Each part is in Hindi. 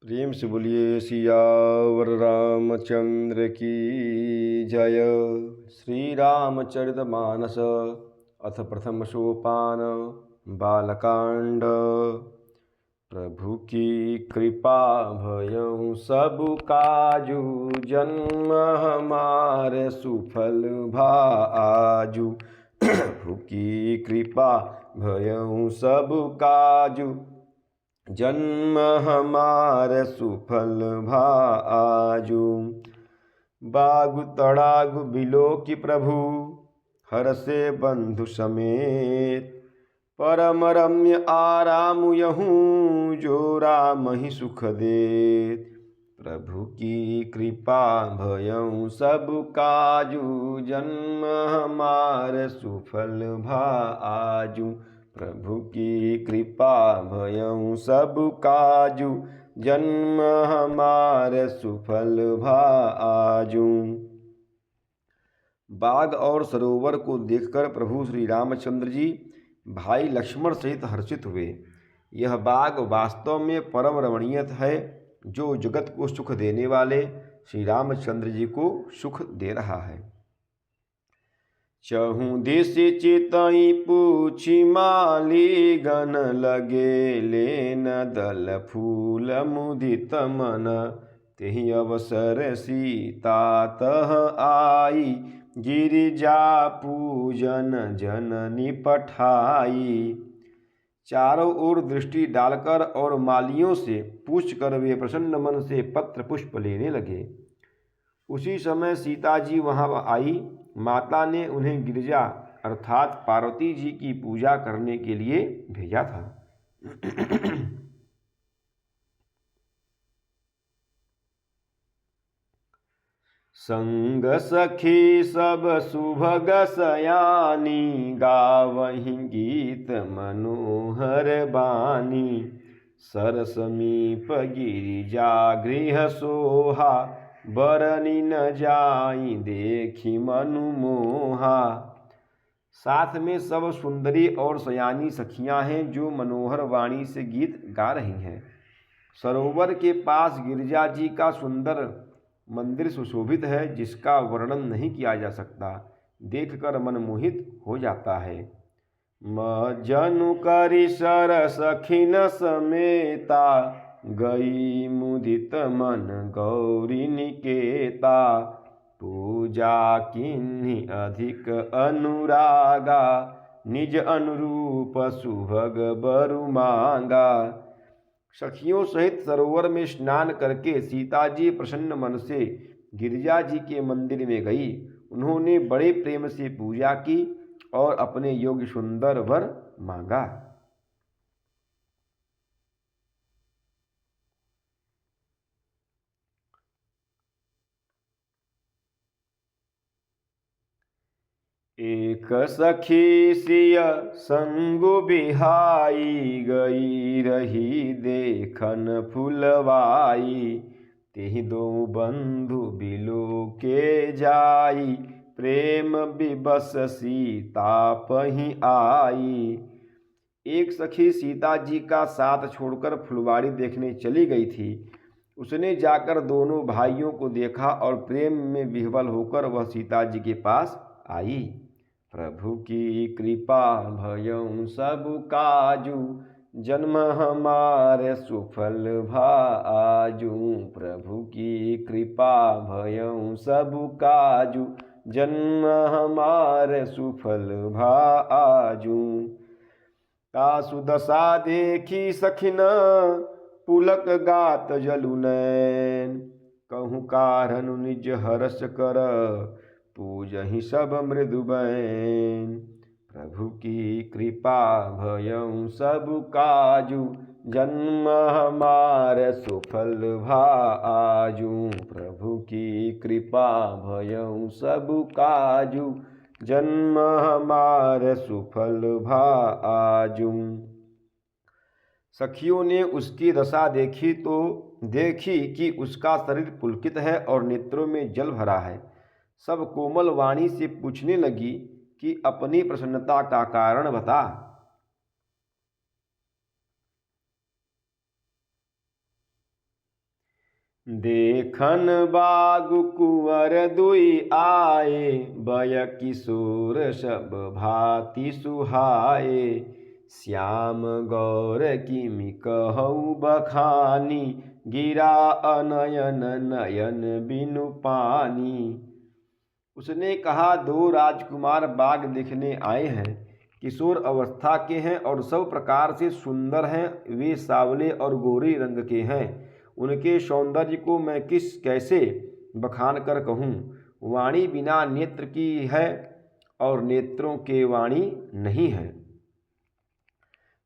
प्रेम से बोलिए सियावर रामचंद्र की जय। श्री रामचरितमानस अथ प्रथम सोपान बालकांड। प्रभु की कृपा भयउ सब काजू, जन्म हमारे सुफल भाजू। प्रभु की कृपा भयउ सब काजू, जन्म हमारे सुफल भाजू। बागु तड़ागु बिलो की प्रभु, हर से बंधु समेत। परम रम्य आराम यहूँ, जो राम ही सुख देत। प्रभु की कृपा भयउ सब काजू, जन्म हमारे सुफल भाजू। प्रभु की कृपा भयउ सब काजू, जन्म हमारे सुफल भाजू। बाग और सरोवर को देखकर प्रभु श्री रामचंद्र जी भाई लक्ष्मण सहित हर्षित हुए। यह बाग वास्तव में परम रमणीय है, जो जगत को सुख देने वाले श्री रामचंद्र जी को सुख दे रहा है। चहु दिस चितई पूछी माली, गन लगे लेन दल फूल मुदित मन। तेहि अवसर सीता तह आई, गिरिजा पूजन जननी पठाई। चारों ओर दृष्टि डालकर और मालियों से पूछकर वे प्रसन्न मन से पत्र पुष्प लेने लगे। उसी समय सीता जी वहां आई। माता ने उन्हें गिरिजा अर्थात पार्वती जी की पूजा करने के लिए भेजा था। संग सखी सब सुभग सयानी, गावहीं गीत मनोहर बानी। सर समीप गिरिजा गृह सोहा, बरनी न जाई देखी मनु मोहा। साथ में सब सुंदरी और सयानी सखियां हैं, जो मनोहर वाणी से गीत गा रही हैं। सरोवर के पास गिरिजा जी का सुंदर मंदिर सुशोभित है, जिसका वर्णन नहीं किया जा सकता। देखकर मन मोहित हो जाता है। मज्जनु करि सर सखिन समेता, गई मुदित मन गौरी निकेता। पूजा किन्हीं अधिक अनुरागा, निज अनुरूप सुभग बरु मांगा। सखियों सहित सरोवर में स्नान करके सीता जी प्रसन्न मन से गिरिजा जी के मंदिर में गई। उन्होंने बड़े प्रेम से पूजा की और अपने योग्य सुंदर वर मांगा। एक सखी सिय संगु बिहाई, गई रही देखन फुलवाई। तेहि दो बंधु बिलो के जाई, प्रेम विबस सीता पहीं आई। एक सखी सीता जी का साथ छोड़कर फुलवाड़ी देखने चली गई थी। उसने जाकर दोनों भाइयों को देखा और प्रेम में विह्वल होकर वह सीता जी के पास आई। प्रभु की कृपा भयउ सब काजू, जन्म हमारे सुफल भाजू। प्रभु की कृपा भयउ सब काजू, जन्म हमारे सुफल भाजू। तासु दशा देखी सखिन, पुलक गात जलु नैन। कहूँ कारण निज हर्ष कर, पूजहि सब मृदु बैन। प्रभु की कृपा भयउ सब काजू, जन्म हमारे सुफल भाजू। प्रभु की कृपा भयउ सब काजू, जन्म हमारे सुफल भाजू। सखियों ने उसकी दशा देखी तो देखी कि उसका शरीर पुलकित है और नेत्रों में जल भरा है। सब कोमल वाणी से पूछने लगी कि अपनी प्रसन्नता का कारण बता। देखन बागु कुंवर दुई आए, बय किशोर सब भांति सुहाए। श्याम गौर किमि कहूँ बखानी, गिरा अनयन नयन बिनु पानी। उसने कहा, दो राजकुमार बाग देखने आए हैं, किशोर अवस्था के हैं और सब प्रकार से सुंदर हैं। वे सावले और गोरे रंग के हैं। उनके सौंदर्य को मैं कैसे बखान कर कहूँ। वाणी बिना नेत्र की है और नेत्रों के वाणी नहीं है।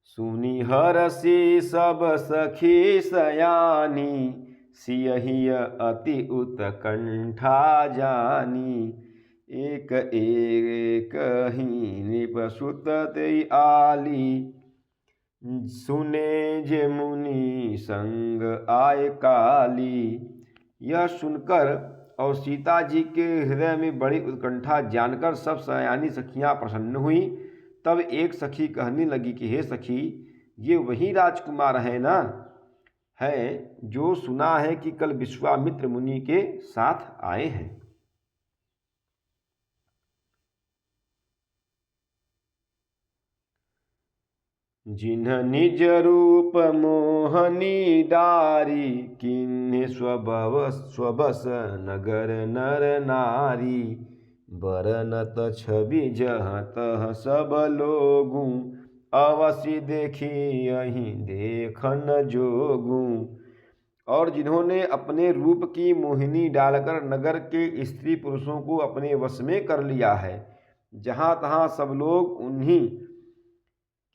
सुनी हरषि सब सखी सयानी, सियहि अति उत्कंठा जानी। एक एक ही नृपसुत तेई आली, सुने जे मुनि संग आए काली। यह सुनकर और सीता जी के हृदय में बड़ी उत्कंठा जानकर सब सयानी सखियां प्रसन्न हुई। तब एक सखी कहने लगी कि हे सखी, ये वही राजकुमार है ना, है जो सुना है कि कल विश्वामित्र मुनि के साथ आए हैं। जिन्ह निज रूप मोहनी डारी, किन्ह स्वबस नगर नर नारी। बरनत छवि जहाँ तह सब लोगू, अवश्य देखी यहीं देखन जोगू। और जिन्होंने अपने रूप की मोहिनी डालकर नगर के स्त्री पुरुषों को अपने वश में कर लिया है, जहाँ तहाँ सब लोग उन्हीं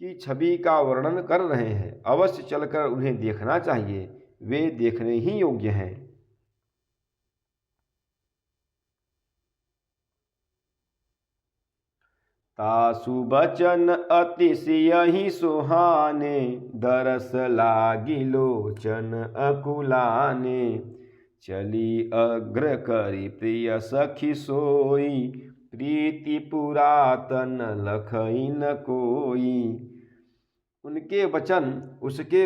की छवि का वर्णन कर रहे हैं। अवश्य चलकर उन्हें देखना चाहिए, वे देखने ही योग्य हैं। तासु बचन अतिशयहि सुहाने, दरस लागी लोचन अकुलाने। चली अग्र करी प्रिय सखी सोई, प्रीति पुरातन लखई न कोई। उसके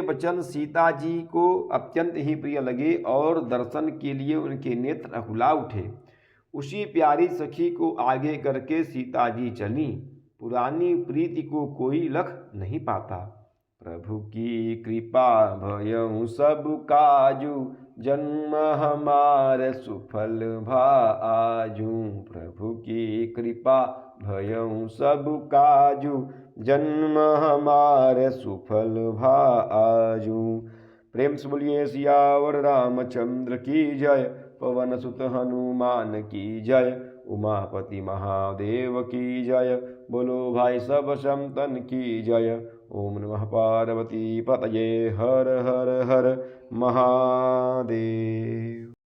वचन सीता जी को अत्यंत ही प्रिय लगे और दर्शन के लिए उनके नेत्र अकुला उठे। उसी प्यारी सखी को आगे करके सीता जी चली। पुरानी प्रीति को कोई लख नहीं पाता। प्रभु की कृपा भयउ सब काजू, जन्म हमार सुफल भा आजू। प्रभु की कृपा भयउ सब काजू, जन्म हमार सुफल भा आजू। प्रेम से बोलिए सियावर रामचंद्र की जय, पवन सुत हनुमान की जय, उमापति महादेव की जय। बोलो भाई सब संतन की जय। ओम नमः पार्वती पतये, हर हर हर महादेव।